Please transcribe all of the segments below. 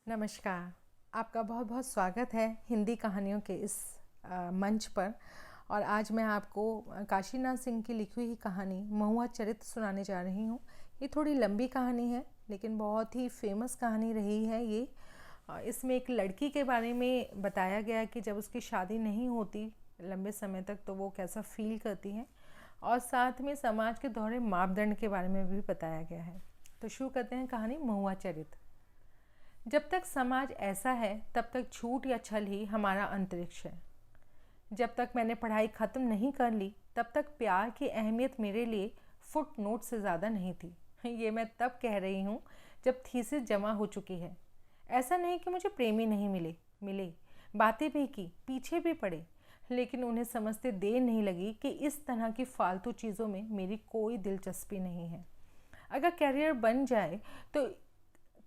नमस्कार। आपका बहुत बहुत स्वागत है हिंदी कहानियों के इस मंच पर। और आज मैं आपको काशीनाथ सिंह की लिखी हुई कहानी महुआ चरित्र सुनाने जा रही हूँ। ये थोड़ी लंबी कहानी है लेकिन बहुत ही फेमस कहानी रही है ये। इसमें एक लड़की के बारे में बताया गया है कि जब उसकी शादी नहीं होती लंबे समय तक तो वो कैसा फील करती है, और साथ में समाज के दोहरे मापदंड के बारे में भी बताया गया है। तो शुरू करते हैं कहानी महुआ चरित्र। जब तक समाज ऐसा है तब तक झूठ या छल ही हमारा अंतरिक्ष है। जब तक मैंने पढ़ाई ख़त्म नहीं कर ली तब तक प्यार की अहमियत मेरे लिए फुट नोट से ज़्यादा नहीं थी। ये मैं तब कह रही हूँ जब थीसिस जमा हो चुकी है। ऐसा नहीं कि मुझे प्रेमी नहीं मिले बातें भी की, पीछे भी पड़े, लेकिन उन्हें समझते देर नहीं लगी कि इस तरह की फालतू चीज़ों में मेरी कोई दिलचस्पी नहीं है। अगर करियर बन जाए तो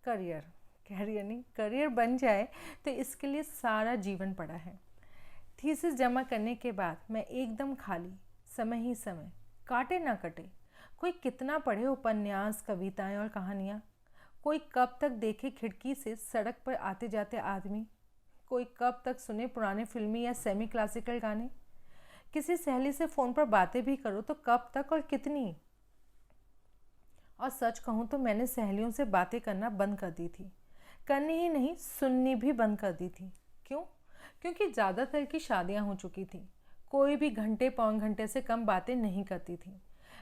करियर बन जाए तो इसके लिए सारा जीवन पड़ा है। थीसिस जमा करने के बाद मैं एकदम खाली, समय ही समय, काटे ना कटे। कोई कितना पढ़े उपन्यास, कविताएं और कहानियाँ। कोई कब तक देखे खिड़की से सड़क पर आते जाते आदमी। कोई कब तक सुने पुराने फिल्मी या सेमी क्लासिकल गाने। किसी सहेली से फ़ोन पर बातें भी करो तो कब तक और कितनी। और सच कहूँ तो मैंने सहेलियों से बातें करना बंद कर दी थी। करनी ही नहीं, सुननी भी बंद कर दी थी। क्यों? क्योंकि ज़्यादातर की शादियां हो चुकी थी। कोई भी घंटे पौन घंटे से कम बातें नहीं करती थी।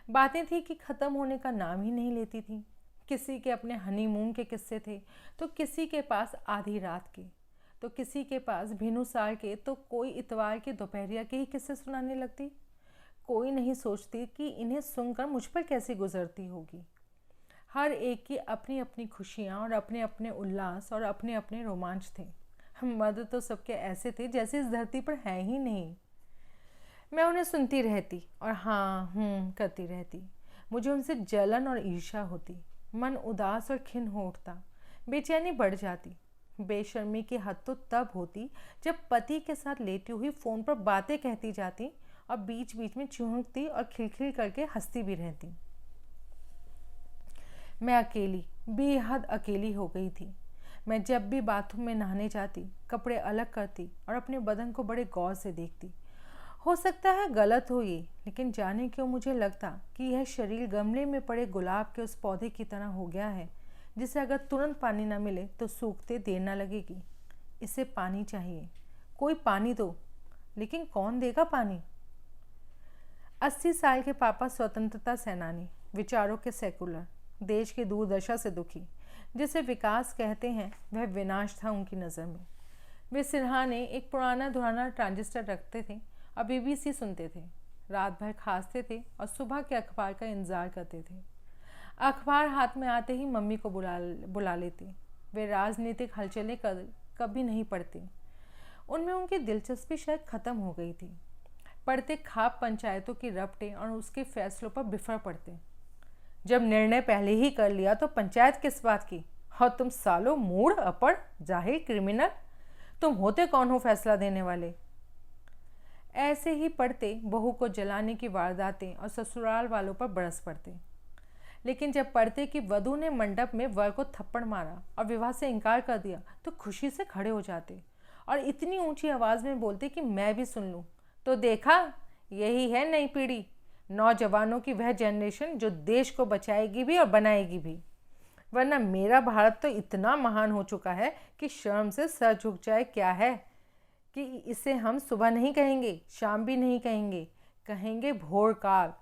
बातें थी कि ख़त्म होने का नाम ही नहीं लेती थी। किसी के अपने हनीमून के किस्से थे तो किसी के पास आधी रात के, तो किसी के पास भिनुसार के, तो कोई इतवार के दोपहरिया के ही किस्से सुनाने लगती। कोई नहीं सोचती कि इन्हें सुनकर मुझ पर कैसी गुजरती होगी। हर एक की अपनी अपनी खुशियाँ और अपने अपने उल्लास और अपने अपने रोमांच थे। मर्द तो सबके ऐसे थे जैसे इस धरती पर है ही नहीं। मैं उन्हें सुनती रहती और हाँ करती रहती। मुझे उनसे जलन और ईर्ष्या होती। मन उदास और खिन्न हो उठता। बेचैनी बढ़ जाती। बेशर्मी की हद तो तब होती जब पति के साथ लेटी हुई फ़ोन पर बातें कहती जाती और बीच बीच में चूहकती और खिलखिल करके हंसती भी रहती। मैं अकेली, बेहद अकेली हो गई थी। मैं जब भी बाथरूम में नहाने जाती, कपड़े अलग करती और अपने बदन को बड़े गौर से देखती। हो सकता है गलत हो ये, लेकिन जाने क्यों मुझे लगता कि यह शरीर गमले में पड़े गुलाब के उस पौधे की तरह हो गया है जिसे अगर तुरंत पानी न मिले तो सूखते देर न लगेगी। इसे पानी चाहिए, कोई पानी दो, लेकिन कौन देगा पानी? 80 साल के पापा स्वतंत्रता सेनानी, विचारों के सेकुलर, देश की दुर्दशा से दुखी, जिसे विकास कहते हैं, वह विनाश था उनकी नज़र में। वे सिरहाने एक पुराना धुराना ट्रांजिस्टर रखते थे और बीबीसी सुनते थे। रात भर खांसते थे और सुबह के अखबार का इंतज़ार करते थे। अखबार हाथ में आते ही मम्मी को बुला लेते। वे राजनीतिक हलचलें कभी नहीं पढ़ते। उनमें उनकी दिलचस्पी शायद ख़त्म हो गई थी। पढ़ते खाप पंचायतों की रपटें और उसके फैसलों पर बिफर पड़ते। जब निर्णय पहले ही कर लिया तो पंचायत किस बात की? और तुम सालों मूढ़, अपढ़, जाहिल, क्रिमिनल, तुम होते कौन हो फैसला देने वाले? ऐसे ही पढ़ते बहू को जलाने की वारदातें और ससुराल वालों पर बरस पड़ते। लेकिन जब पढ़ते कि वधू ने मंडप में वर को थप्पड़ मारा और विवाह से इनकार कर दिया तो खुशी से खड़े हो जाते और इतनी ऊंची आवाज़ में बोलते कि मैं भी सुन लूँ। तो देखा, यही है नई पीढ़ी, नौजवानों की वह जनरेशन जो देश को बचाएगी भी और बनाएगी भी। वरना मेरा भारत तो इतना महान हो चुका है कि शर्म से सर झुक जाए। क्या है कि इसे हम सुबह नहीं कहेंगे, शाम भी नहीं कहेंगे, कहेंगे भोर काल,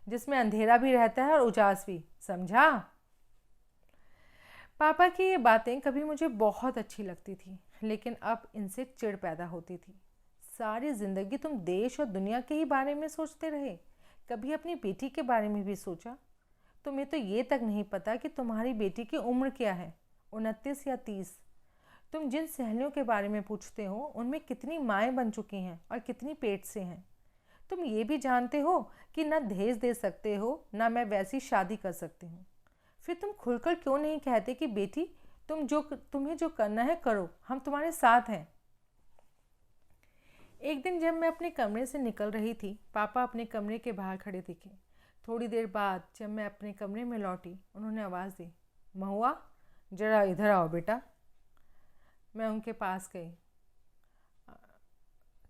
जिसमें अंधेरा भी रहता है और उजास भी। समझा? पापा की ये बातें कभी मुझे बहुत अच्छी लगती थी, लेकिन अब इनसे चिढ़ पैदा होती थी। सारी जिंदगी तुम देश और दुनिया के ही बारे में सोचते रहे, कभी अपनी बेटी के बारे में भी सोचा? तुम्हें तो ये तक नहीं पता कि तुम्हारी बेटी की उम्र क्या है, 29 या 30। तुम जिन सहेलियों के बारे में पूछते हो उनमें कितनी माएँ बन चुकी हैं और कितनी पेट से हैं। तुम ये भी जानते हो कि ना दहेज दे सकते हो ना मैं वैसी शादी कर सकती हूँ। फिर तुम खुलकर क्यों नहीं कहते कि बेटी, तुम्हें जो करना है करो, हम तुम्हारे साथ हैं। एक दिन जब मैं अपने कमरे से निकल रही थी, पापा अपने कमरे के बाहर खड़े दिखे। थोड़ी देर बाद जब मैं अपने कमरे में लौटी, उन्होंने आवाज़ दी, महुआ, जरा इधर आओ बेटा। मैं उनके पास गई।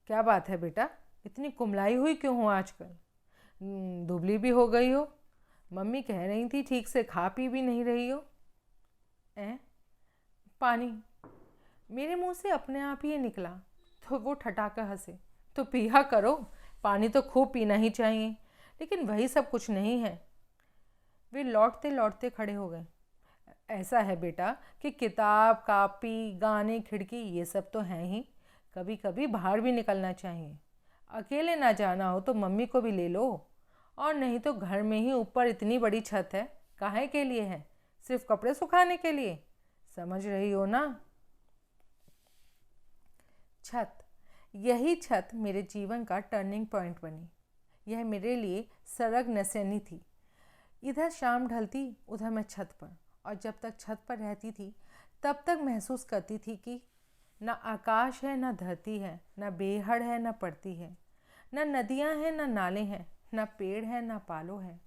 क्या बात है बेटा, इतनी कुमलाई हुई क्यों हो आजकल? दुबली भी हो गई हो। मम्मी कह रही थी ठीक से खा पी भी नहीं रही हो। ए? पानी। मेरे मुंह से अपने आप ही ये निकला तो वो ठठाकर हंसे। तो पिया करो, पानी तो खूब पीना ही चाहिए, लेकिन वही सब कुछ नहीं है। वे लौटते लौटते खड़े हो गए। ऐसा है बेटा कि किताब, कापी, गाने, खिड़की ये सब तो हैं ही, कभी कभी बाहर भी निकलना चाहिए। अकेले ना जाना हो तो मम्मी को भी ले लो, और नहीं तो घर में ही ऊपर इतनी बड़ी छत है, काहे के लिए है? सिर्फ कपड़े सुखाने के लिए? समझ रही हो ना? छत। यही छत मेरे जीवन का टर्निंग पॉइंट बनी। यह मेरे लिए सरग नसैनी थी। इधर शाम ढलती, उधर मैं छत पर, और जब तक छत पर रहती थी तब तक महसूस करती थी कि न आकाश है, न धरती है, न बेहड़ है, न पड़ती है, न नदियाँ हैं, न नाले हैं, न पेड़ है, न पालो है,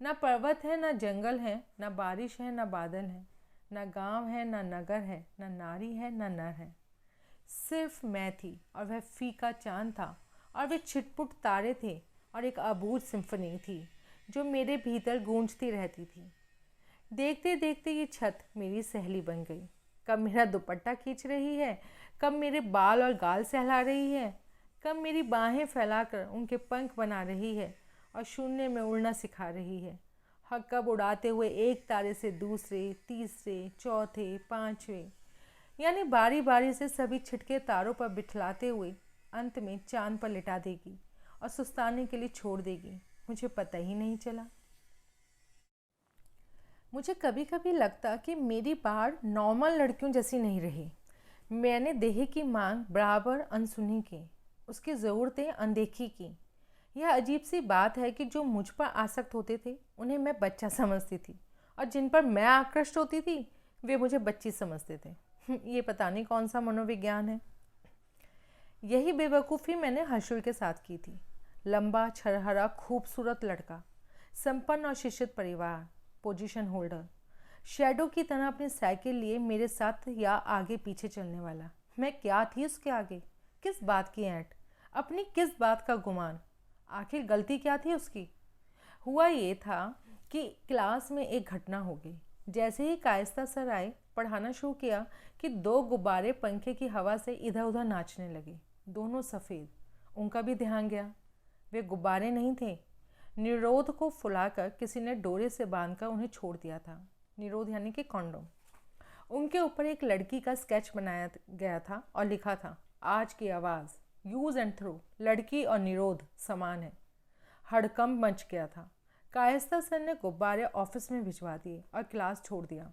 न पर्वत है, न जंगल है, न बारिश है, न बादल है, न गांव है, न नगर है, न नारी है, न नर है। सिर्फ मैं थी, और वह फीका चांद था, और वे छिटपुट तारे थे, और एक अबूझ सिम्फनी थी जो मेरे भीतर गूंजती रहती थी। देखते देखते ये छत मेरी सहेली बन गई। कब मेरा दुपट्टा खींच रही है, कब मेरे बाल और गाल सहला रही है, कब मेरी बाहें फैलाकर उनके पंख बना रही है और शून्य में उड़ना सिखा रही है, और कब उड़ाते हुए एक तारे से दूसरे, तीसरे, चौथे, पांचवें, यानी बारी बारी से सभी छिटके तारों पर बिठलाते हुए अंत में चांद पर लिटा देगी और सुस्ताने के लिए छोड़ देगी। मुझे पता ही नहीं चला। मुझे कभी कभी लगता कि मेरी बाढ़ नॉर्मल लड़कियों जैसी नहीं रही। मैंने देह की मांग बराबर अनसुनी की, उसकी ज़रूरतें अनदेखी की। यह अजीब सी बात है कि जो मुझ पर आसक्त होते थे उन्हें मैं बच्चा समझती थी, और जिन पर मैं आकृष्ट होती थी वे मुझे बच्ची समझते थे। ये पता नहीं कौन सा मनोविज्ञान है। यही बेवकूफ़ी मैंने हर्षुल के साथ की थी। लंबा, छरहरा, खूबसूरत लड़का, संपन्न और शिक्षित परिवार, पोजीशन होल्डर, शैडो की तरह अपनी साइकिल लिए मेरे साथ या आगे पीछे चलने वाला। मैं क्या थी उसके आगे? किस बात की ऐंठ? अपनी किस बात का गुमान? आखिर गलती क्या थी उसकी? हुआ ये था कि क्लास में एक घटना हो गई। जैसे ही कायस्ता सर आए, पढ़ाना शुरू किया कि दो गुब्बारे पंखे की हवा से इधर उधर नाचने लगे, दोनों सफ़ेद। उनका भी ध्यान गया। वे गुब्बारे नहीं थे, निरोध को फुलाकर किसी ने डोरे से बांधकर उन्हें छोड़ दिया था। निरोध यानी कि कॉन्डोम। उनके ऊपर एक लड़की का स्केच बनाया गया था और लिखा था, आज की आवाज़, यूज़ एंड थ्रो, लड़की और निरोध समान है। हड़कंप मच गया था। कायस्ता सर ने गुब्बारे ऑफिस में भिजवा दिए और क्लास छोड़ दिया।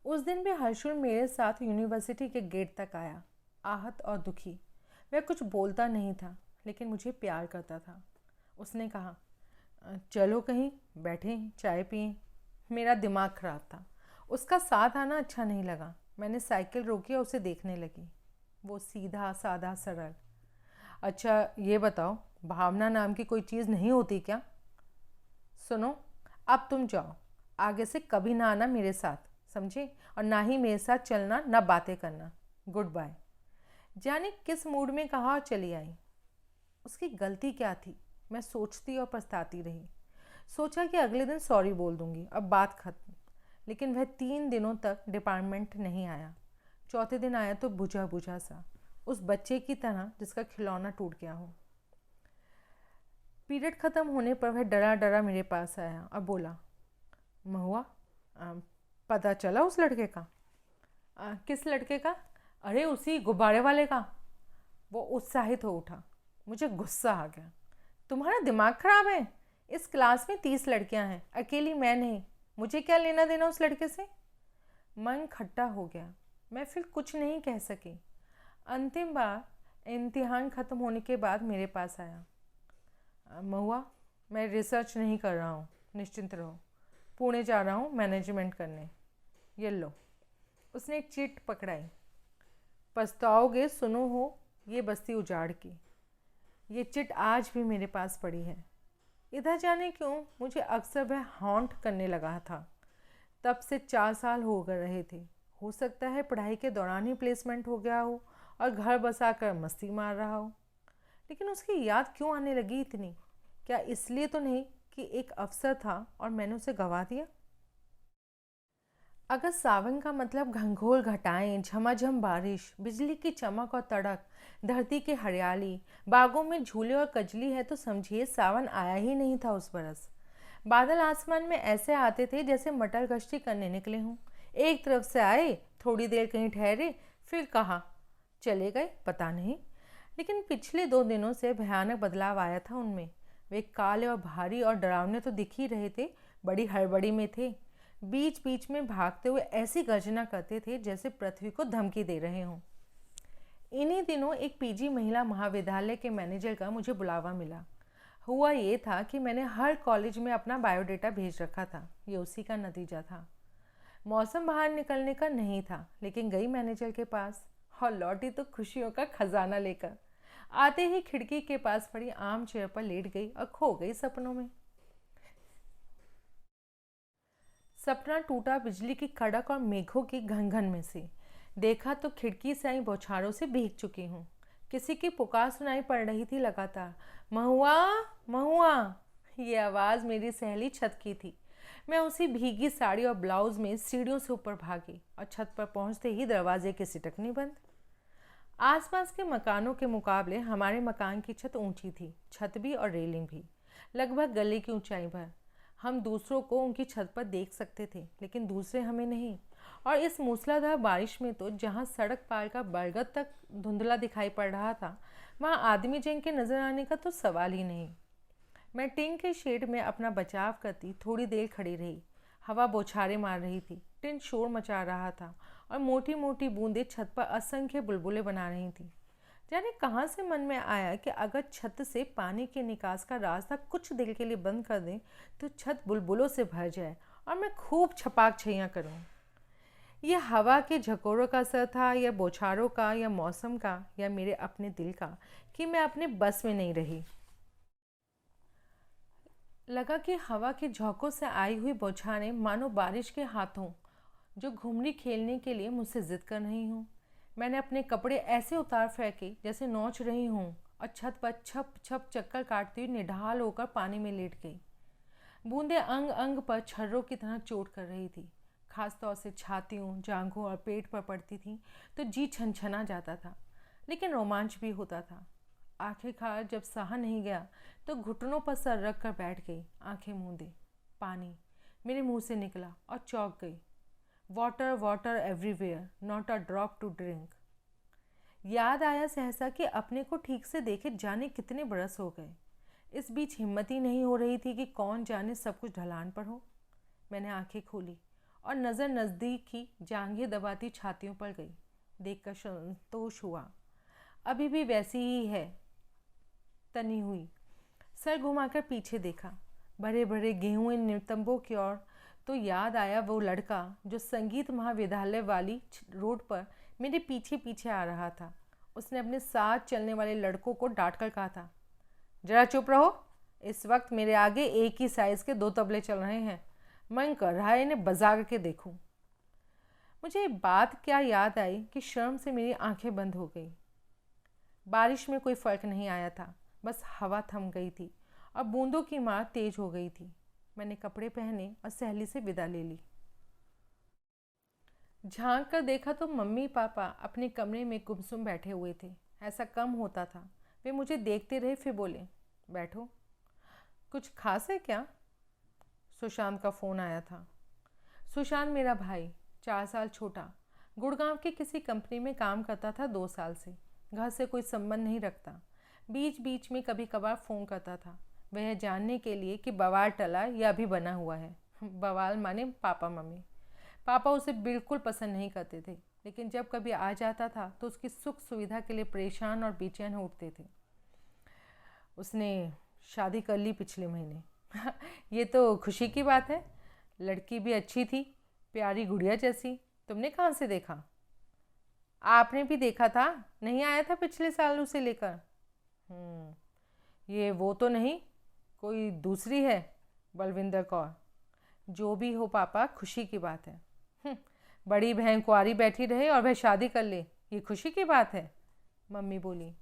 उस दिन भी हर्षुल मेरे साथ यूनिवर्सिटी के गेट तक आया, आहत और दुखी। वह कुछ बोलता नहीं था, लेकिन मुझे प्यार करता था। उसने कहा, चलो कहीं बैठें, चाय पिएं। मेरा दिमाग खराब था। उसका साथ आना अच्छा नहीं लगा। मैंने साइकिल रोकी और उसे देखने लगी। वो सीधा साधा सरल। अच्छा ये बताओ, भावना नाम की कोई चीज़ नहीं होती क्या? सुनो, अब तुम जाओ, आगे से कभी ना आना मेरे साथ, समझे? और ना ही मेरे साथ चलना, ना बातें करना। Good bye. जाने किस मूड में कहा और चली आई। उसकी गलती क्या थी? मैं सोचती और पछताती रही। सोचा कि अगले दिन सॉरी बोल दूंगी, अब बात खत्म। लेकिन वह 3 दिनों तक डिपार्टमेंट नहीं आया। चौथे दिन आया तो बुझा बुझा सा, उस बच्चे की तरह जिसका खिलौना टूट गया हो। पीरियड ख़त्म होने पर वह डरा डरा मेरे पास आया और बोला, महुआ, पता चला उस लड़के का? किस लड़के का? अरे उसी गुब्बारे वाले का। वो उत्साहित हो उठा। मुझे गुस्सा आ गया। तुम्हारा दिमाग खराब है? इस क्लास में 30 लड़कियां हैं, अकेली मैं नहीं। मुझे क्या लेना देना उस लड़के से? मन खट्टा हो गया। मैं फिर कुछ नहीं कह सकी। अंतिम बार इम्तिहान ख़त्म होने के बाद मेरे पास आया। महुआ, मैं रिसर्च नहीं कर रहा हूँ, निश्चिंत रहो। पुणे जा रहा हूँ मैनेजमेंट करने। ये लो। उसने एक चिट पकड़ाई। पछताओगे सुनो हो ये बस्ती उजाड़ की। ये चिट आज भी मेरे पास पड़ी है। इधर जाने क्यों मुझे अक्सर वह हॉन्ट करने लगा था। तब से 4 साल हो गए रहे थे। हो सकता है पढ़ाई के दौरान ही प्लेसमेंट हो गया हो और घर बसा कर मस्ती मार रहा हो। लेकिन उसकी याद क्यों आने लगी इतनी? क्या इसलिए तो नहीं कि एक अवसर था और मैंने उसे गंवा दिया? अगर सावन का मतलब घंघोर घटाएं, झमाझम बारिश, बिजली की चमक और तड़क, धरती की हरियाली, बागों में झूले और कजली है, तो समझिए सावन आया ही नहीं था उस बरस। बादल आसमान में ऐसे आते थे जैसे मटर गश्ती करने निकले हों। एक तरफ से आए, थोड़ी देर कहीं ठहरे, फिर कहाँ चले गए पता नहीं। लेकिन पिछले 2 दिनों से भयानक बदलाव आया था उनमें। वे काले और भारी और डरावने तो दिख ही रहे थे, बड़ी हड़बड़ी में थे। बीच बीच में भागते हुए ऐसी गर्जना करते थे जैसे पृथ्वी को धमकी दे रहे हों। इन्हीं दिनों एक पीजी महिला महाविद्यालय के मैनेजर का मुझे बुलावा मिला। हुआ ये था कि मैंने हर कॉलेज में अपना बायोडेटा भेज रखा था, ये उसी का नतीजा था। मौसम बाहर निकलने का नहीं था, लेकिन गई मैनेजर के पास और लौटी तो खुशियों का खजाना लेकर। आते ही खिड़की के पास पड़ी आम चेयर पर लेट गई और खो गई सपनों में। सपना टूटा बिजली की कड़क और मेघों की घनघन में से। देखा तो खिड़की से आई बौछारों से भीग चुकी हूँ। किसी की पुकार सुनाई पड़ रही थी लगातार, महुआ महुआ। ये आवाज़ मेरी सहेली छत की थी। मैं उसी भीगी साड़ी और ब्लाउज में सीढ़ियों से ऊपर भागी और छत पर पहुंचते ही दरवाजे की सिटकनी बंद। आसपास के मकानों के मुकाबले हमारे मकान की छत ऊंची थी, छत भी और रेलिंग भी लगभग गले की ऊंचाई पर। हम दूसरों को उनकी छत पर देख सकते थे, लेकिन दूसरे हमें नहीं। और इस मूसलाधार बारिश में तो जहाँ सड़क पार का बरगद तक धुंधला दिखाई पड़ रहा था, वहाँ आदमी जंग के नजर आने का तो सवाल ही नहीं। मैं टिन के शेड में अपना बचाव करती थोड़ी देर खड़ी रही। हवा बौछारें मार रही थी, टिन शोर मचा रहा था और मोटी मोटी बूंदें छत पर असंख्य बुलबुलें बना रही थी। जाने कहाँ से मन में आया कि अगर छत से पानी के निकास का रास्ता कुछ देर के लिए बंद कर दें तो छत बुलबुलों से भर जाए और मैं खूब छपाक छैयाँ करूँ। यह हवा के झकोरों का असर था, या बौछारों का, या मौसम का, या मेरे अपने दिल का, कि मैं अपने बस में नहीं रही। लगा कि हवा के झोंकों से आई हुई बौछारें मानो बारिश के हाथों जो घुमरी खेलने के लिए मुझसे जिद कर रही हूँ। मैंने अपने कपड़े ऐसे उतार फेंके जैसे नोच रही हूँ और छत पर छप छप चक्कर काटती हुई निढाल होकर पानी में लेट गई। बूंदें अंग अंग पर छर्रों की तरह चोट कर रही थी। खासतौर से छातियों, जांघों और पेट पर पड़ती थी तो जी छनछना जाता था, लेकिन रोमांच भी होता था। आखिरकार जब सहा नहीं गया तो घुटनों पर सर रख कर बैठ गई, आंखें मूंदे। पानी मेरे मुंह से निकला और चौंक गई। Water water everywhere, not a drop to drink. याद आया सहसा कि अपने को ठीक से देखे जाने कितने बरस हो गए। इस बीच हिम्मत ही नहीं हो रही थी कि कौन जाने सब कुछ ढलान पर हो। मैंने आंखें खोली और नज़र नज़दीक की जांघें दबाती छातियों पर गई। देखकर संतोष हुआ, अभी भी वैसी ही है, तनी हुई। सर घुमाकर पीछे देखा, भरे भरे गेहूं नितंबों की ओर। तो याद आया वो लड़का जो संगीत महाविद्यालय वाली रोड पर मेरे पीछे पीछे आ रहा था। उसने अपने साथ चलने वाले लड़कों को डांट कर कहा था, जरा चुप रहो, इस वक्त मेरे आगे एक ही साइज के 2 तबले चल रहे हैं, मन कर रहा है इन्हें बजा करके देखूं। मुझे ये बात क्या याद आई कि शर्म से मेरी आंखें बंद हो गई। बारिश में कोई फर्क नहीं आया था, बस हवा थम गई थी और बूंदों की मार तेज हो गई थी। मैंने कपड़े पहने और सहेली से विदा ले ली। झांक कर देखा तो मम्मी पापा अपने कमरे में गुमसुम बैठे हुए थे। ऐसा कम होता था। वे मुझे देखते रहे, फिर बोले, बैठो। कुछ खास है क्या? सुशांत का फ़ोन आया था। सुशांत मेरा भाई, 4 साल छोटा, गुड़गांव की किसी कंपनी में काम करता था 2 साल से। घर से कोई संबंध नहीं रखता। बीच बीच में कभी कभार फ़ोन करता था, वह जानने के लिए कि बवाल टला या अभी बना हुआ है। बवाल माने पापा मम्मी। पापा उसे बिल्कुल पसंद नहीं करते थे, लेकिन जब कभी आ जाता था तो उसकी सुख सुविधा के लिए परेशान और बेचैन हो उठते थे। उसने शादी कर ली पिछले महीने। ये तो खुशी की बात है। लड़की भी अच्छी थी, प्यारी गुड़िया जैसी। तुमने कहाँ से देखा? आपने भी देखा था, नहीं आया था पिछले साल उसे लेकर? ये वो तो नहीं, कोई दूसरी है, बलविंदर कौर। जो भी हो पापा, खुशी की बात है। बड़ी बहन कुंवारी बैठी रहे और वह शादी कर ले, ये खुशी की बात है, मम्मी बोली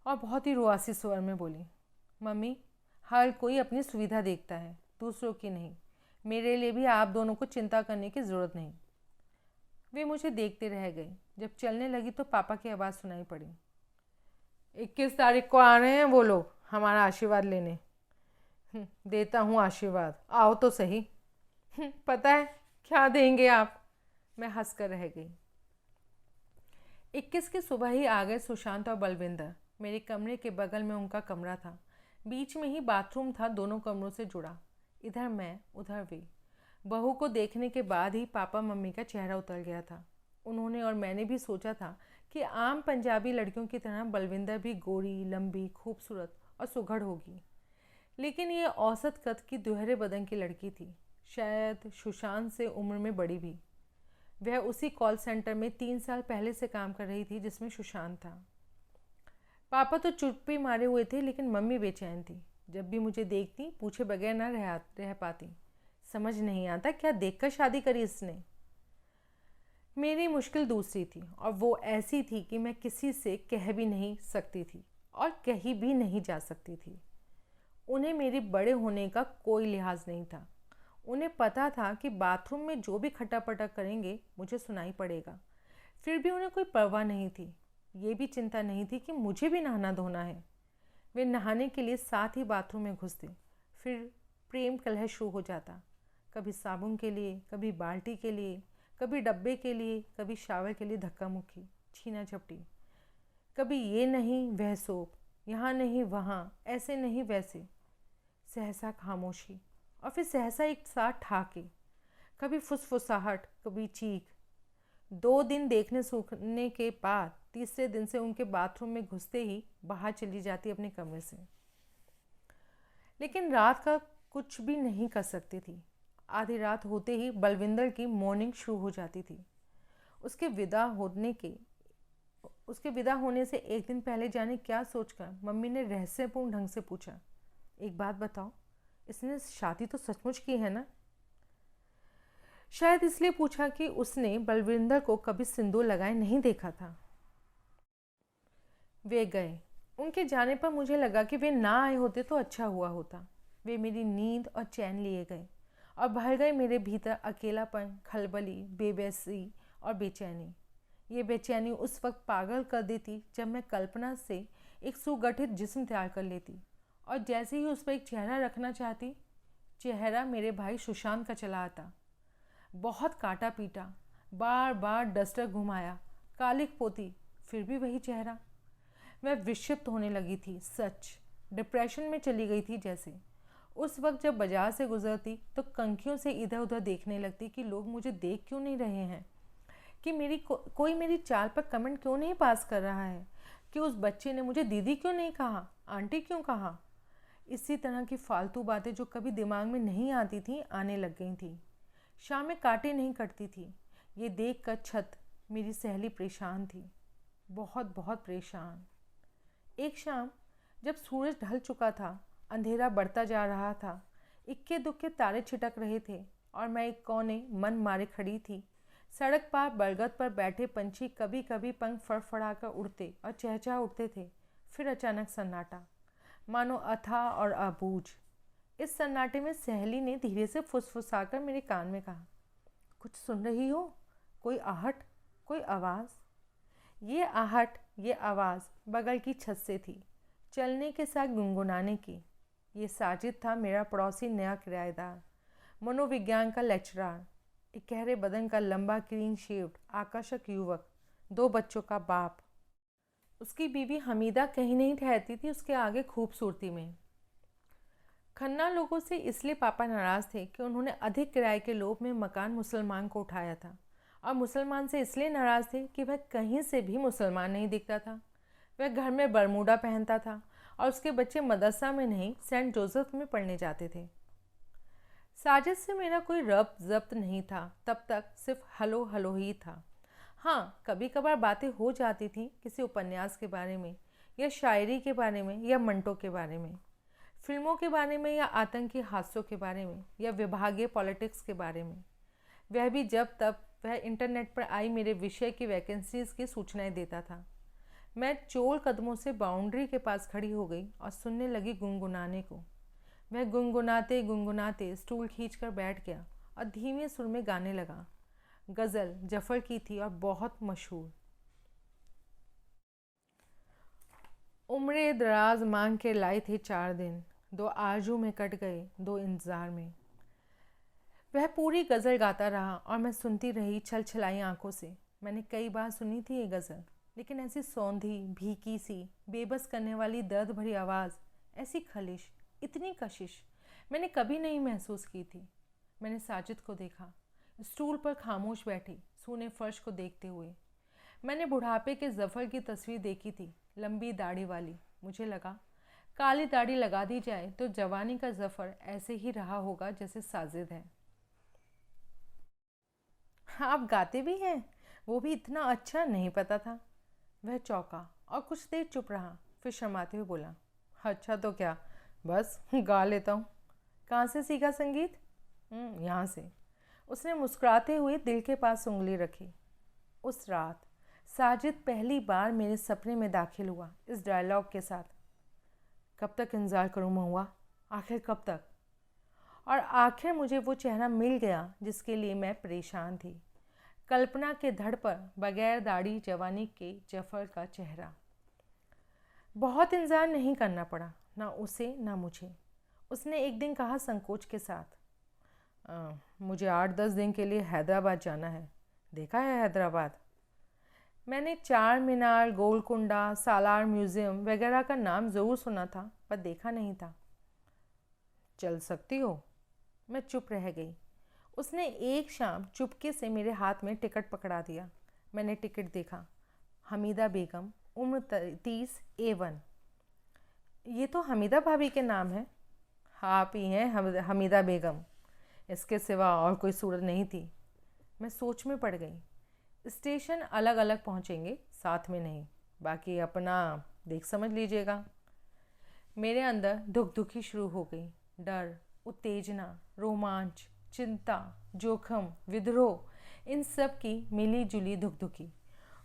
और बहुत ही रुआसी स्वर में बोली। मम्मी, हर कोई अपनी सुविधा देखता है, दूसरों की नहीं। मेरे लिए भी आप दोनों को चिंता करने की ज़रूरत नहीं। वे मुझे देखते रह गए। जब चलने लगी तो पापा की आवाज़ सुनाई पड़ी। 21 तारीख को आ रहे हैं वो लोग हमारा आशीर्वाद लेने। देता हूँ आशीर्वाद, आओ तो सही। पता है क्या देंगे आप? मैं हंसकर रह गई। 21 की सुबह ही आ गए सुशांत और बलविंदर। मेरे कमरे के बगल में उनका कमरा था। बीच में ही बाथरूम था, दोनों कमरों से जुड़ा। इधर मैं, उधर वे। बहू को देखने के बाद ही पापा मम्मी का चेहरा उतर गया था। उन्होंने और मैंने भी सोचा था कि आम पंजाबी लड़कियों की तरह बलविंदर भी गोरी, लंबी, खूबसूरत और सुघड़ होगी, लेकिन ये औसत कद की दोहरे बदन की लड़की थी, शायद सुशांत से उम्र में बड़ी भी। वह उसी कॉल सेंटर में 3 साल पहले से काम कर रही थी जिसमें सुशांत था। पापा तो चुप्पी मारे हुए थे, लेकिन मम्मी बेचैन थी। जब भी मुझे देखती पूछे बगैर ना रह पाती। समझ नहीं आता क्या देखकर शादी करी इसने। मेरी मुश्किल दूसरी थी, और वो ऐसी थी कि मैं किसी से कह भी नहीं सकती थी और कहीं भी नहीं जा सकती थी। उन्हें मेरे बड़े होने का कोई लिहाज नहीं था। उन्हें पता था कि बाथरूम में जो भी खटापटा करेंगे मुझे सुनाई पड़ेगा। फिर भी उन्हें कोई परवाह नहीं थी। ये भी चिंता नहीं थी कि मुझे भी नहाना धोना है। वे नहाने के लिए साथ ही बाथरूम में घुसते। फिर प्रेम कलह शुरू हो जाता। कभी साबुन के लिए, कभी बाल्टी के लिए, कभी डब्बे के लिए, कभी शावर के लिए धक्का मुक्की, छीना झपटी। कभी ये नहीं वह सोप, यहाँ नहीं वहाँ, ऐसे नहीं वैसे। सहसा खामोशी और फिर सहसा एक साथ ठाके। कभी फुसफुसाहट, कभी चीख। 2 दिन देखने सूखने के बाद तीसरे दिन से उनके बाथरूम में घुसते ही बाहर चली जाती अपने कमरे से। लेकिन रात का कुछ भी नहीं कर सकती थी। आधी रात होते ही बलविंदर की मॉर्निंग शुरू हो जाती थी। उसके विदा होने से एक दिन पहले जाने क्या सोचकर मम्मी ने रहस्यपूर्ण ढंग से पूछा, एक बात बताओ, इसने शादी तो सचमुच की है ना? शायद इसलिए पूछा कि उसने बलविंदर को कभी सिंदूर लगाए नहीं देखा था। वे गए। उनके जाने पर मुझे लगा कि वे ना आए होते तो अच्छा हुआ होता। वे मेरी नींद और चैन लिए गए और भर गए मेरे भीतर अकेलापन, खलबली, बेबसी और बेचैनी। ये बेचैनी उस वक्त पागल कर देती जब मैं कल्पना से एक सुगठित जिस्म तैयार कर लेती और जैसे ही उस पर एक चेहरा रखना चाहती, चेहरा मेरे भाई सुशांत का चला आता। बहुत काटा पीटा, बार बार डस्टर घुमाया, कालिक पोती, फिर भी वही चेहरा। मैं विक्षिप्त होने लगी थी, सच डिप्रेशन में चली गई थी जैसे। उस वक्त जब बाजार से गुजरती तो कंखियों से इधर उधर देखने लगती कि लोग मुझे देख क्यों नहीं रहे हैं, कि कोई मेरी चाल पर कमेंट क्यों नहीं पास कर रहा है, कि उस बच्चे ने मुझे दीदी क्यों नहीं कहा, आंटी क्यों कहा। इसी तरह की फालतू बातें जो कभी दिमाग में नहीं आती थी आने लग गई थी। शाम में काटे नहीं कटती थी। ये देख कर छत मेरी सहेली परेशान थी, बहुत बहुत परेशान। एक शाम जब सूरज ढल चुका था, अंधेरा बढ़ता जा रहा था, इक्के दुक्के तारे छिटक रहे थे और मैं एक कोने मन मारे खड़ी थी। सड़क पार बरगद पर बैठे पंछी कभी कभी पंख फड़फड़ाकर उड़ते और चहचहा उठते थे। फिर अचानक सन्नाटा, मानो अथाह और अबूझ। इस सन्नाटे में सहेली ने धीरे से फुसफुसाकर मेरे कान में कहा, कुछ सुन रही हो? कोई आहट, कोई आवाज़? ये आहट, ये आवाज़ बगल की छत से थी, चलने के साथ गुनगुनाने की। ये साजिद था, मेरा पड़ोसी नया किराएदार, मनोविज्ञान का लेक्चरर, एक गहरे बदन का लंबा क्लीन शेव्ड आकर्षक युवक, 2 बच्चों का बाप। उसकी बीवी हमीदा कहीं नहीं ठहरती थी उसके आगे खूबसूरती में। खन्ना लोगों से इसलिए पापा नाराज़ थे कि उन्होंने अधिक किराए के लोभ में मकान मुसलमान को उठाया था, और मुसलमान से इसलिए नाराज़ थे कि वह कहीं से भी मुसलमान नहीं दिखता था। वह घर में बरमूडा पहनता था और उसके बच्चे मदरसा में नहीं, सेंट जोसेफ में पढ़ने जाते थे। साजिद से मेरा कोई रब्त ज़ब्त नहीं था, तब तक सिर्फ हलो हलो ही था। हाँ, कभी कभार बातें हो जाती थी किसी उपन्यास के बारे में, या शायरी के बारे में, या मंटो के बारे में, फिल्मों के बारे में, या आतंकी हादसों के बारे में, या विभागीय पॉलिटिक्स के बारे में। वह भी जब तब वह इंटरनेट पर आई मेरे विषय की वैकेंसीज की सूचनाएं देता था। मैं चोल कदमों से बाउंड्री के पास खड़ी हो गई और सुनने लगी गुनगुनाने को। वह गुनगुनाते गुनगुनाते स्टूल खींचकर बैठ गया और धीमे सुर में गाने लगा। गज़ल जफ़र की थी और बहुत मशहूर। उम्रे दराज मांग के लाई थी 4 दिन, 2 आरजू में कट गए 2 इंतज़ार में। वह पूरी गज़ल गाता रहा और मैं सुनती रही छल छलाई आंखों से। मैंने कई बार सुनी थी ये गज़ल, लेकिन ऐसी सौंधी भीकी सी बेबस करने वाली दर्द भरी आवाज़, ऐसी खलिश, इतनी कशिश मैंने कभी नहीं महसूस की थी। मैंने साजिद को देखा, स्टूल पर खामोश बैठी सूने फर्श को देखते हुए। मैंने बुढ़ापे के जफ़र की तस्वीर देखी थी, लंबी दाढ़ी वाली। मुझे लगा काली दाढ़ी लगा दी जाए तो जवानी का जफ़र ऐसे ही रहा होगा जैसे साजिद है। आप गाते भी हैं? वो भी इतना अच्छा, नहीं पता था। वह चौंका और कुछ देर चुप रहा, फिर शर्माते हुए बोला, अच्छा तो क्या, बस गा लेता हूँ। कहाँ से सीखा संगीत? यहाँ से। उसने मुस्कुराते हुए दिल के पास उंगली रखी। उस रात साजिद पहली बार मेरे सपने में दाखिल हुआ इस डायलॉग के साथ, कब तक इंतज़ार करूँ महुआ, आखिर कब तक? और आखिर मुझे वो चेहरा मिल गया जिसके लिए मैं परेशान थी। कल्पना के धड़ पर बगैर दाढ़ी जवानी के जफ़र का चेहरा। बहुत इंतज़ार नहीं करना पड़ा, ना उसे ना मुझे। उसने एक दिन कहा संकोच के साथ, मुझे 8-10 दिन के लिए हैदराबाद जाना है। देखा है हैदराबाद? मैंने चार मीनार, गोलकुंडा, सालार म्यूज़ियम वगैरह का नाम ज़रूर सुना था, पर देखा नहीं था। चल सकती हो? मैं चुप रह गई। उसने एक शाम चुपके से मेरे हाथ में टिकट पकड़ा दिया। मैंने टिकट देखा, हमीदा बेगम, उम्र 30, A1। ये तो हमीदा भाभी के नाम है। आप ही हैं हमीदा बेगम, इसके सिवा और कोई सूरत नहीं थी। मैं सोच में पड़ गई। स्टेशन अलग अलग पहुंचेंगे, साथ में नहीं, बाकी अपना देख समझ लीजिएगा। मेरे अंदर धुकधुकी शुरू हो गई। डर, उत्तेजना, रोमांच, चिंता, जोखम, विद्रोह, इन सब की मिली जुली धुकधुकी।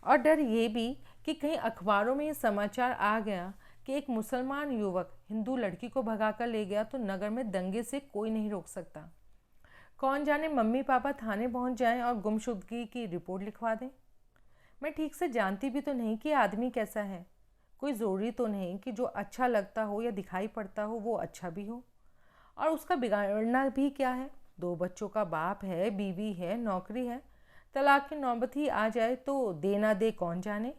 और डर ये भी कि कहीं अखबारों में ये समाचार आ गया कि एक मुसलमान युवक हिंदू लड़की को भगा कर ले गया तो नगर में दंगे से कोई नहीं रोक सकता। कौन जाने मम्मी पापा थाने पहुंच जाएं और गुमशुदगी की रिपोर्ट लिखवा दें। मैं ठीक से जानती भी तो नहीं कि आदमी कैसा है। कोई ज़रूरी तो नहीं कि जो अच्छा लगता हो या दिखाई पड़ता हो वो अच्छा भी हो। और उसका बिगाड़ना भी क्या है? 2 बच्चों का बाप है, बीवी है, नौकरी है। तलाक की नौबत ही आ जाए तो दे ना दे कौन जाने।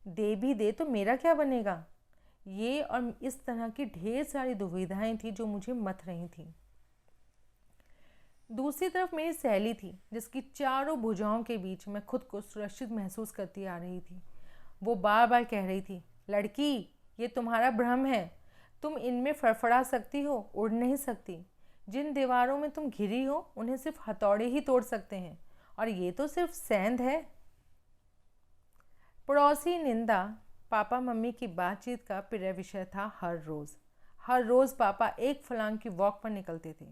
दे भी दे तो मेरा क्या बनेगा? ये और इस तरह की ढेर सारी दुविधाएं थी जो मुझे मथ रही थीं। दूसरी तरफ मेरी सहेली थी जिसकी चारों भुजाओं के बीच मैं खुद को सुरक्षित महसूस करती आ रही थी। वो बार बार कह रही थी, लड़की, ये तुम्हारा भ्रम है। तुम इनमें फड़फड़ा सकती हो, उड़ नहीं सकती। जिन दीवारों में तुम घिरी हो उन्हें सिर्फ हथौड़े ही तोड़ सकते हैं, और ये तो सिर्फ सेंध है। पड़ोसी निंदा पापा मम्मी की बातचीत का प्रिय विषय था। हर रोज़ पापा एक फलांग की वॉक पर निकलते थे।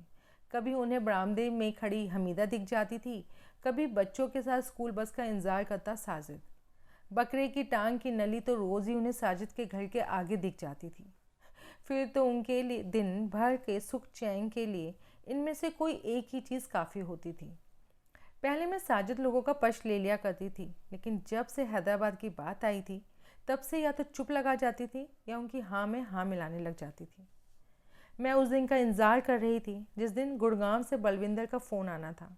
कभी उन्हें बरामदे में खड़ी हमीदा दिख जाती थी, कभी बच्चों के साथ स्कूल बस का इंतज़ार करता साजिद। बकरे की टांग की नली तो रोज़ ही उन्हें साजिद के घर के आगे दिख जाती थी। फिर तो उनके लिए दिन भर के सुख चैन के लिए इनमें से कोई एक ही चीज़ काफ़ी होती थी। पहले मैं साजिद लोगों का पक्ष ले लिया करती थी, लेकिन जब से हैदराबाद की बात आई थी तब से या तो चुप लगा जाती थी या उनकी हाँ में हाँ मिलाने लग जाती थी। मैं उस दिन का इंतज़ार कर रही थी जिस दिन गुड़गांव से बलविंदर का फ़ोन आना था।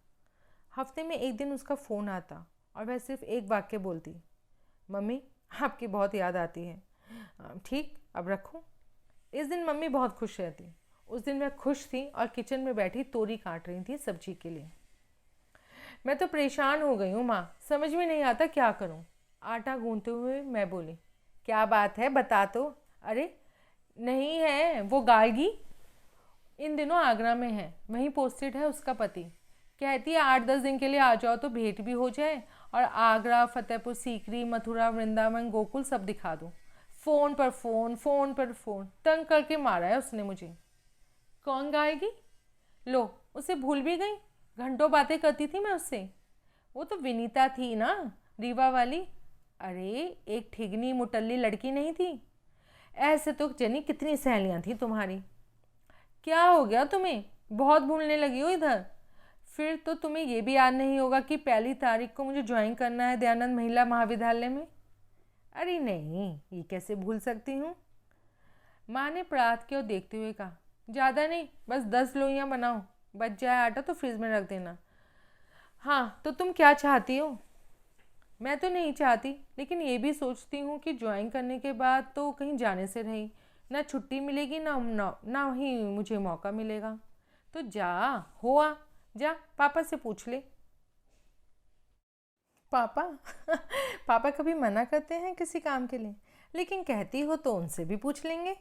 हफ्ते में एक दिन उसका फ़ोन आता और वह सिर्फ एक वाक्य बोलती, मम्मी आपकी बहुत याद आती है। ठीक, अब रखूं? इस दिन मम्मी बहुत खुश रहती। उस दिन वह खुश थी और किचन में बैठी तोरी काट रही थी सब्जी के लिए। मैं तो परेशान हो गई हूँ माँ, समझ में नहीं आता क्या करूँ। आटा गूंथते हुए मैं बोली, क्या बात है बता तो। अरे नहीं है, वो गार्गी इन दिनों आगरा में है, वहीं पोस्टेड है उसका पति। कहती है 8-10 दिन के लिए आ जाओ तो भेंट भी हो जाए और आगरा, फतेहपुर सीकरी, मथुरा, वृंदावन, गोकुल सब दिखा दूँ। फ़ोन पर फ़ोन तंग करके मारा है उसने मुझे। कौन गाएगी? लो, उसे भूल भी गई। घंटों बातें करती थी मैं उससे। वो तो विनीता थी ना, रीवा वाली। अरे एक ठिगनी मुटल्ली लड़की नहीं थी? ऐसे तो जनी कितनी सहेलियां थी तुम्हारी। क्या हो गया तुम्हें, बहुत भूलने लगी हो इधर? फिर तो तुम्हें ये भी याद नहीं होगा कि 1 तारीख को मुझे ज्वाइन करना है दयानंद महिला महाविद्यालय में। अरे नहीं, ये कैसे भूल सकती हूँ। माँ ने परात की ओर देखते हुए कहा, ज़्यादा नहीं, बस 10 लोइयाँ बनाओ, बच जाए आटा तो फ्रिज में रख देना। हाँ तो तुम क्या चाहती हो? मैं तो नहीं चाहती, लेकिन ये भी सोचती हूँ कि ज्वाइन करने के बाद तो कहीं जाने से रही ना छुट्टी मिलेगी ना ही मुझे मौका मिलेगा। तो जा, हो आ, जा पापा से पूछ ले। पापा पापा कभी मना करते हैं किसी काम के लिए, लेकिन कहती हो तो उनसे भी पूछ लेंगे।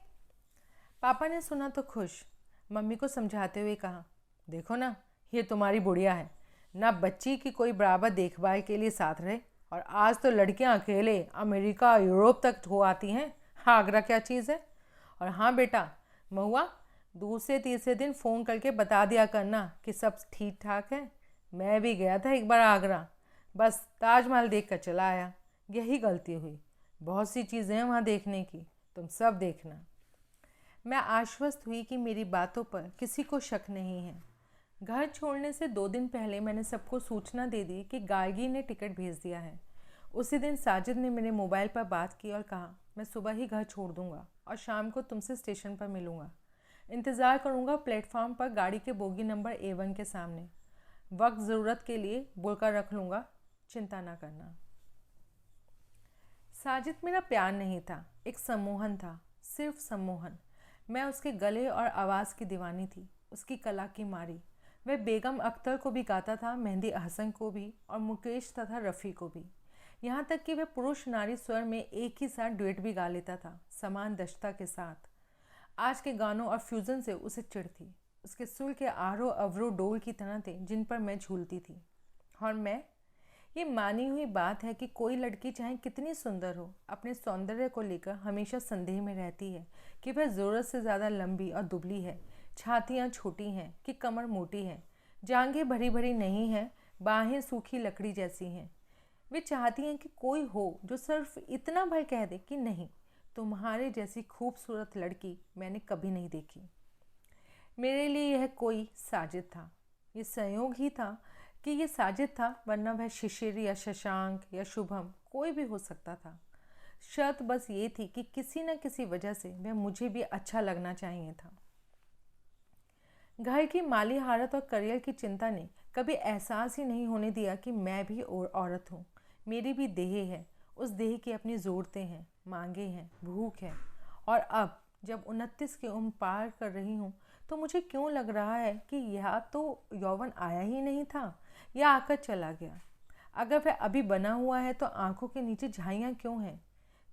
पापा ने सुना तो खुश मम्मी को समझाते हुए कहा, देखो ना, ये तुम्हारी बुढ़िया है ना, बच्ची की कोई बराबर देखभाल के लिए साथ रहे, और आज तो लड़कियां अकेले अमेरिका यूरोप तक हो आती हैं। आगरा क्या चीज़ है। और हाँ बेटा, महुआ, दूसरे तीसरे दिन फ़ोन करके बता दिया करना कि सब ठीक ठाक है। मैं भी गया था एक बार आगरा, बस ताजमहल देख कर चला आया। यही गलती हुई, बहुत सी चीज़ें हैं वहाँ देखने की, तुम सब देखना। मैं आश्वस्त हुई कि मेरी बातों पर किसी को शक नहीं है। घर छोड़ने से 2 दिन पहले मैंने सबको सूचना दे दी कि गार्गी ने टिकट भेज दिया है। उसी दिन साजिद ने मेरे मोबाइल पर बात की और कहा, मैं सुबह ही घर छोड़ दूंगा और शाम को तुमसे स्टेशन पर मिलूंगा। इंतज़ार करूंगा प्लेटफॉर्म पर गाड़ी के बोगी नंबर A1 के सामने। वक्त ज़रूरत के लिए बोलकर रख लूँगा, चिंता ना करना। साजिद मेरा प्यार नहीं था, एक सम्मोहन था, सिर्फ सम्मोहन। मैं उसके गले और आवाज़ की दीवानी थी, उसकी कला की मारी। वह बेगम अख्तर को भी गाता था, मेहंदी हसन को भी, और मुकेश तथा रफ़ी को भी। यहाँ तक कि वह पुरुष नारी स्वर में एक ही साथ ड्यूएट भी गा लेता था, समान दक्षता के साथ। आज के गानों और फ्यूज़न से उसे चिढ़ थी। उसके सुर के आरोह अवरोह डोल की तरह थे जिन पर मैं झूलती थी। और मैं, ये मानी हुई बात है कि कोई लड़की चाहे कितनी सुंदर हो, अपने सौंदर्य को लेकर हमेशा संदेह में रहती है कि वह ज़रूरत से ज़्यादा लंबी और दुबली है, छातियाँ छोटी हैं कि कमर मोटी है, जांघें भरी भरी नहीं हैं, बाहें सूखी लकड़ी जैसी हैं। वे चाहती हैं कि कोई हो जो सिर्फ इतना भर कह दे कि नहीं, तुम्हारे जैसी खूबसूरत लड़की मैंने कभी नहीं देखी। मेरे लिए यह कोई साजिद था। ये संयोग ही था कि ये साजिद था, वरना वह शिशिर या शशांक या शुभम कोई भी हो सकता था। शर्त बस ये थी कि किसी न किसी वजह से वह मुझे भी अच्छा लगना चाहिए था। घर की माली हालत और करियर की चिंता ने कभी एहसास ही नहीं होने दिया कि मैं भी औरत हूँ, मेरी भी देह है, उस देह की अपनी ज़रूरतें हैं, मांगे हैं, भूख है। और अब जब 29 की उम्र पार कर रही हूँ तो मुझे क्यों लग रहा है कि यह तो यौवन आया ही नहीं था या आकर चला गया। अगर वह अभी बना हुआ है तो आंखों के नीचे झाइयाँ क्यों हैं,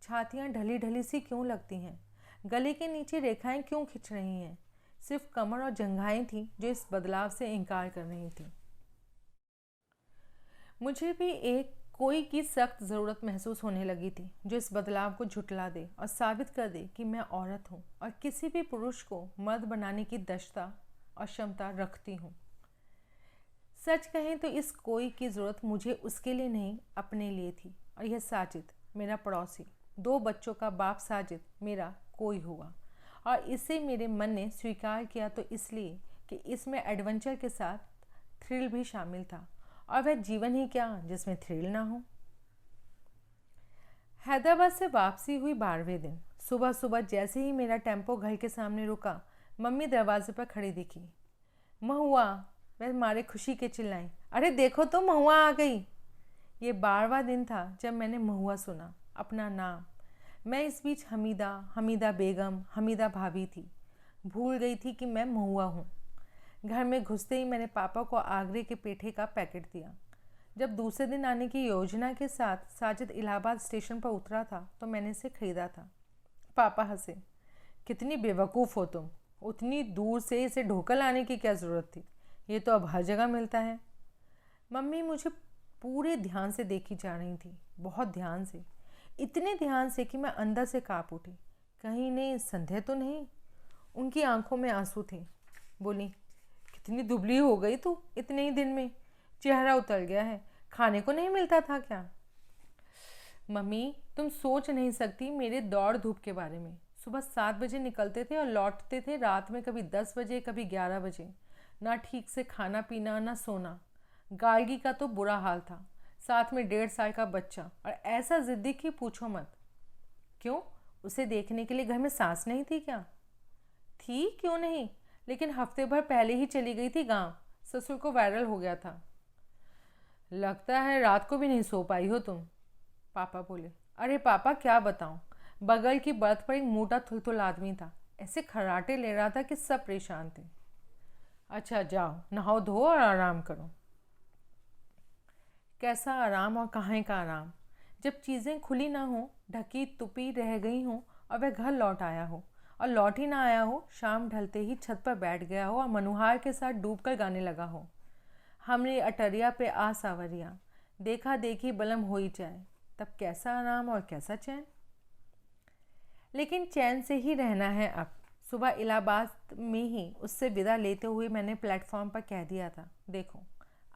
छातियाँ ढली ढली सी क्यों लगती हैं, गले के नीचे रेखाएं क्यों खिंच रही हैं। सिर्फ कमर और जंघाएं थीं जो इस बदलाव से इनकार कर रही थीं। मुझे भी एक कोई की सख्त ज़रूरत महसूस होने लगी थी जो इस बदलाव को झुटला दे और साबित कर दे कि मैं औरत हूँ और किसी भी पुरुष को मर्द बनाने की दक्षता और क्षमता रखती हूँ। सच कहें तो इस कोई की ज़रूरत मुझे उसके लिए नहीं, अपने लिए थी। और यह साजिद, मेरा पड़ोसी, 2 बच्चों का बाप साजिद मेरा कोई हुआ, और इसे मेरे मन ने स्वीकार किया तो इसलिए कि इसमें एडवेंचर के साथ थ्रिल भी शामिल था, और वह जीवन ही क्या जिसमें थ्रिल ना हो। हैदराबाद से वापसी हुई 12वें दिन सुबह सुबह जैसे ही मेरा टेम्पो घर के सामने रुका, मम्मी दरवाजे पर खड़ी दिखी। महुआ, मैं मारे खुशी के चिल्लाई, अरे देखो तो महुआ आ गई। ये 12वां दिन था जब मैंने महुआ सुना, अपना नाम। मैं इस बीच हमीदा, हमीदा बेगम, हमीदा भाभी थी। भूल गई थी कि मैं महुआ हूँ। घर में घुसते ही मैंने पापा को आगरे के पेठे का पैकेट दिया। जब दूसरे दिन आने की योजना के साथ साजिद इलाहाबाद स्टेशन पर उतरा था तो मैंने इसे खरीदा था। पापा हंसे, कितनी बेवकूफ़ हो तुम, उतनी दूर से इसे ढोकर लाने की क्या ज़रूरत थी, ये तो अब हर जगह मिलता है। मम्मी मुझे पूरे ध्यान से देखी जा रही थी, बहुत ध्यान से, इतने ध्यान से कि मैं अंदर से काँप उठी। कहीं नहीं संदेह तो नहीं। उनकी आंखों में आंसू थे। बोली, कितनी दुबली हो गई तू इतने ही दिन में, चेहरा उतर गया है, खाने को नहीं मिलता था क्या? मम्मी, तुम सोच नहीं सकती मेरे दौड़ धूप के बारे में। सुबह 7 बजे निकलते थे और लौटते थे रात में, कभी 10 बजे, कभी 11 बजे। ना ठीक से खाना पीना, ना सोना। गार्गी का तो बुरा हाल था, साथ में 1.5 साल का बच्चा, और ऐसा जिद्दी कि पूछो मत। क्यों? उसे देखने के लिए घर में सांस नहीं थी क्या? थी, क्यों नहीं, लेकिन हफ्ते भर पहले ही चली गई थी गांव। ससुर को वायरल हो गया था। लगता है रात को भी नहीं सो पाई हो तुम, पापा बोले। अरे पापा, क्या बताऊं, बगल की बर्थ पर एक मोटा थुलथुल आदमी था। ऐसे खर्राटे ले रहा था कि सब परेशान थे। अच्छा जाओ, नहाओ धो और आराम करो। कैसा आराम और कहाँ का आराम, जब चीज़ें खुली ना हो, ढकी तुपी रह गई हों, और वह घर लौट आया हो, और लौट ही ना आया हो, शाम ढलते ही छत पर बैठ गया हो और मनुहार के साथ डूबकर गाने लगा हो, हमने अटरिया पे आ सावरिया, देखा देखी बलम हो ही जाए, तब कैसा आराम और कैसा चैन। लेकिन चैन से ही रहना है अब। सुबह इलाहाबाद में ही उससे विदा लेते हुए मैंने प्लेटफॉर्म पर कह दिया था, देखो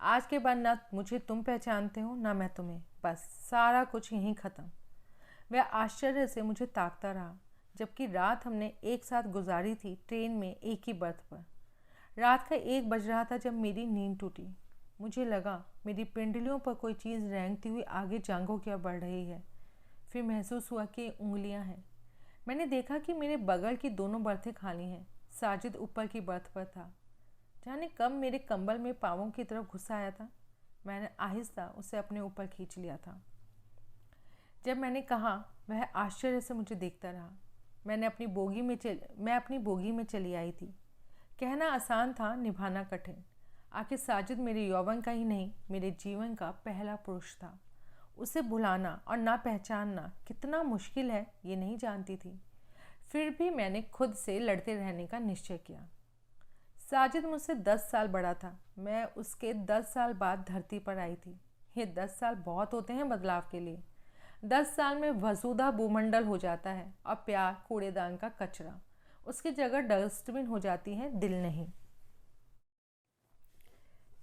आज के बाद ना मुझे तुम पहचानते हो ना मैं तुम्हें, बस सारा कुछ यहीं ख़त्म। वह आश्चर्य से मुझे ताकता रहा, जबकि रात हमने एक साथ गुजारी थी ट्रेन में एक ही बर्थ पर। रात का 1 बज रहा था जब मेरी नींद टूटी। मुझे लगा मेरी पिंडलियों पर कोई चीज़ रेंगती हुई आगे जांघों की ओर बढ़ रही है। फिर महसूस हुआ कि उंगलियां हैं। मैंने देखा कि मेरे बगल की दोनों बर्थें खाली हैं। साजिद ऊपर की बर्थ पर था। जाने कब मेरे कंबल में पाँवों की तरफ घुस आया था। मैंने आहिस्ता उसे अपने ऊपर खींच लिया था। जब मैंने कहा, वह आश्चर्य से मुझे देखता रहा। मैं अपनी बोगी में चली आई थी। कहना आसान था, निभाना कठिन। आखिर साजिद मेरे यौवन का ही नहीं, मेरे जीवन का पहला पुरुष था। उसे भुलाना और ना पहचानना कितना मुश्किल है, ये नहीं जानती थी। फिर भी मैंने खुद से लड़ते रहने का निश्चय किया। साजिद मुझसे 10 साल बड़ा था। मैं उसके 10 साल बाद धरती पर आई थी। ये 10 साल बहुत होते हैं बदलाव के लिए। 10 साल में वसुधा भूमंडल हो जाता है और प्यार कूड़ेदान का कचरा। उसकी जगह डस्टबिन हो जाती है, दिल नहीं।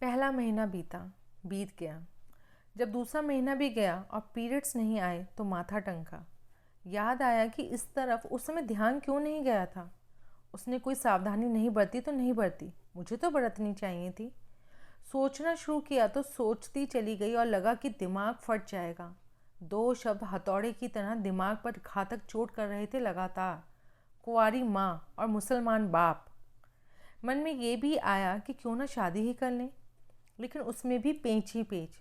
पहला महीना बीत गया। जब दूसरा महीना भी गया और पीरियड्स नहीं आए तो माथा टंका। याद आया कि इस तरफ उस समय ध्यान क्यों नहीं गया था। उसने कोई सावधानी नहीं बरती तो नहीं बरती, मुझे तो बरतनी चाहिए थी। सोचना शुरू किया तो सोचती चली गई और लगा कि दिमाग फट जाएगा। 2 शब्द हथौड़े की तरह दिमाग पर घातक चोट कर रहे थे लगातार, कुंवारी माँ और मुसलमान बाप। मन में ये भी आया कि क्यों ना शादी ही कर लें, लेकिन उसमें भी पेंच ही पेंच।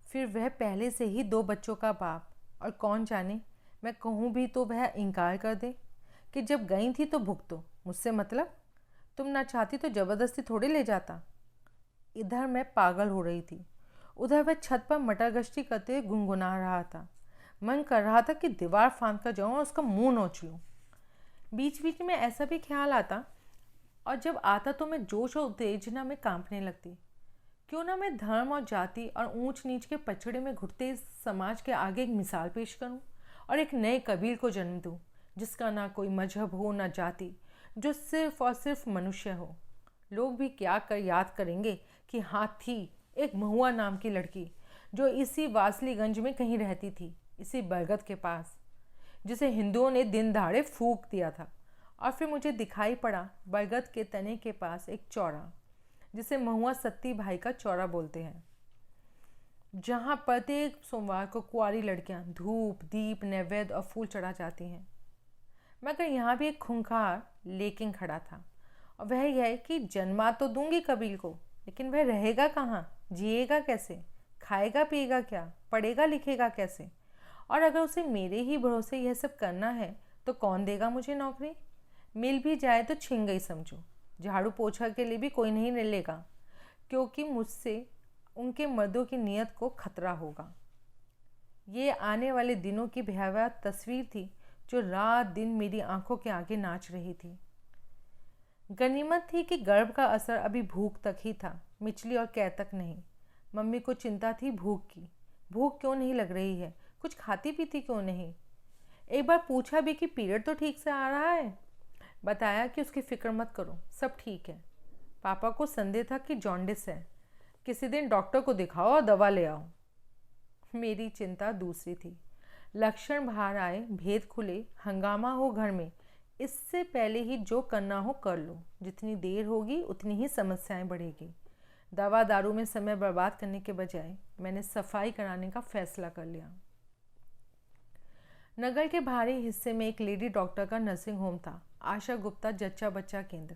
फिर वह पहले से ही 2 बच्चों का बाप, और कौन जाने मैं कहूँ भी तो वह इनकार कर दे कि जब गई थी तो भुगतो, मुझसे मतलब, तुम ना चाहती तो ज़बरदस्ती थोड़ी ले जाता। इधर मैं पागल हो रही थी, उधर वह छत पर मटर गश्ती करते हुए गुनगुना रहा था। मन कर रहा था कि दीवार फांद कर जाऊँ और उसका मुंह नोच लूँ। बीच बीच में ऐसा भी ख्याल आता, और जब आता तो मैं जोश और उत्तेजना में कांपने लगती। क्यों ना मैं धर्म और जाति और ऊंच नीच के पछड़े में घुटते इस समाज के आगे एक मिसाल पेश करूं और एक नए कबीर को जन्म दूं, जिसका ना कोई मजहब हो ना जाति, जो सिर्फ और सिर्फ मनुष्य हो। लोग भी क्या कर याद करेंगे कि हाँ, थी एक महुआ नाम की लड़की जो इसी वासलीगंज में कहीं रहती थी, इसी बरगद के पास, जिसे हिंदुओं ने दिन दहाड़े फूंक दिया था। और फिर मुझे दिखाई पड़ा बरगद के तने के पास एक चौरा, जिसे महुआ सत्ती भाई का चौरा बोलते हैं, जहाँ प्रत्येक सोमवार को कुंवारी लड़कियां धूप दीप नैवेद्य और फूल चढ़ा जाती हैं। मगर यहाँ भी एक खूंखार लेकिन खड़ा था, और वह यह कि जन्मा तो दूंगी कबील को, लेकिन वह रहेगा कहाँ, जिएगा कैसे, खाएगा पिएगा क्या, पढ़ेगा लिखेगा कैसे। और अगर उसे मेरे ही भरोसे यह सब करना है तो कौन देगा मुझे नौकरी। मिल भी जाए तो छिन गई समझो, झाड़ू पोछा के लिए भी कोई नहीं लेगा, क्योंकि मुझसे उनके मर्दों की नीयत को खतरा होगा। ये आने वाले दिनों की भयावह तस्वीर थी जो रात दिन मेरी आंखों के आगे नाच रही थी। गनीमत थी कि गर्भ का असर अभी भूख तक ही था, मिचली और कै तक नहीं। मम्मी को चिंता थी भूख की। भूख क्यों नहीं लग रही है, कुछ खाती पीती क्यों नहीं। एक बार पूछा भी कि पीरियड तो ठीक से आ रहा है। बताया कि उसकी फिक्र मत करो, सब ठीक है। पापा को संदेह था कि जॉन्डिस है, किसी दिन डॉक्टर को दिखाओ और दवा ले आओ। मेरी चिंता दूसरी थी। लक्षण बाहर आए, भेद खुले, हंगामा हो घर में, इससे पहले ही जो करना हो कर लो। जितनी देर होगी उतनी ही समस्याएं बढ़ेगी। दवा दारू में समय बर्बाद करने के बजाय मैंने सफाई कराने का फैसला कर लिया। नगर के बाहरी हिस्से में एक लेडी डॉक्टर का नर्सिंग होम था, आशा गुप्ता जच्चा बच्चा केंद्र।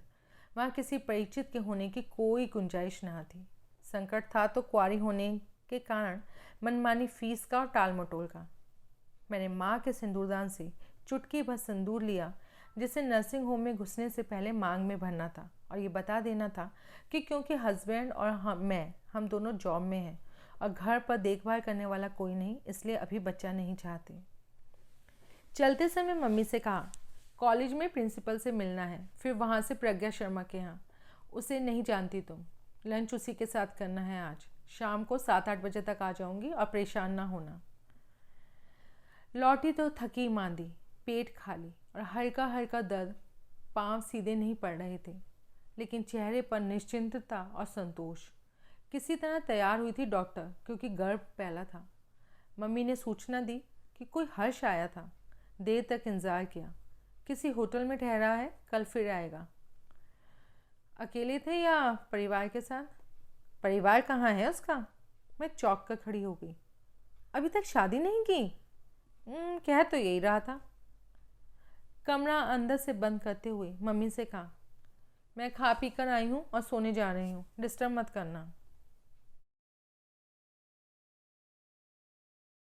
वहाँ किसी परिचित के होने की कोई गुंजाइश न थी। संकट था तो कुंवारी होने के कारण मनमानी फीस का और टाल मटोल का। मैंने माँ के सिंदूरदान से चुटकी भर सिंदूर लिया, जिसे नर्सिंग होम में घुसने से पहले मांग में भरना था और ये बता देना था कि क्योंकि हस्बैंड और हम दोनों जॉब में हैं और घर पर देखभाल करने वाला कोई नहीं, इसलिए अभी बच्चा नहीं चाहते। चलते समय मम्मी से कहा, कॉलेज में प्रिंसिपल से मिलना है, फिर वहाँ से प्रज्ञा शर्मा के यहाँ। उसे नहीं जानती तुम। लंच उसी के साथ करना है आज। शाम को 7-8 बजे तक आ जाऊँगी और परेशान ना होना। लौटी तो थकी मांदी, पेट खाली और हल्का हल्का दर्द। पाँव सीधे नहीं पड़ रहे थे, लेकिन चेहरे पर निश्चिंतता और संतोष। किसी तरह तैयार हुई थी डॉक्टर, क्योंकि गर्भ पहला था। मम्मी ने सूचना दी कि कोई हर्ष आया था। देर तक इंतज़ार किया। किसी होटल में ठहरा है, कल फिर आएगा। अकेले थे या परिवार के साथ? परिवार कहाँ है उसका? मैं चौंक कर खड़ी हो गई। अभी तक शादी नहीं की? कह तो यही रहा था। कमरा अंदर से बंद करते हुए मम्मी से कहा, मैं खा पी कर आई हूँ और सोने जा रही हूँ, डिस्टर्ब मत करना।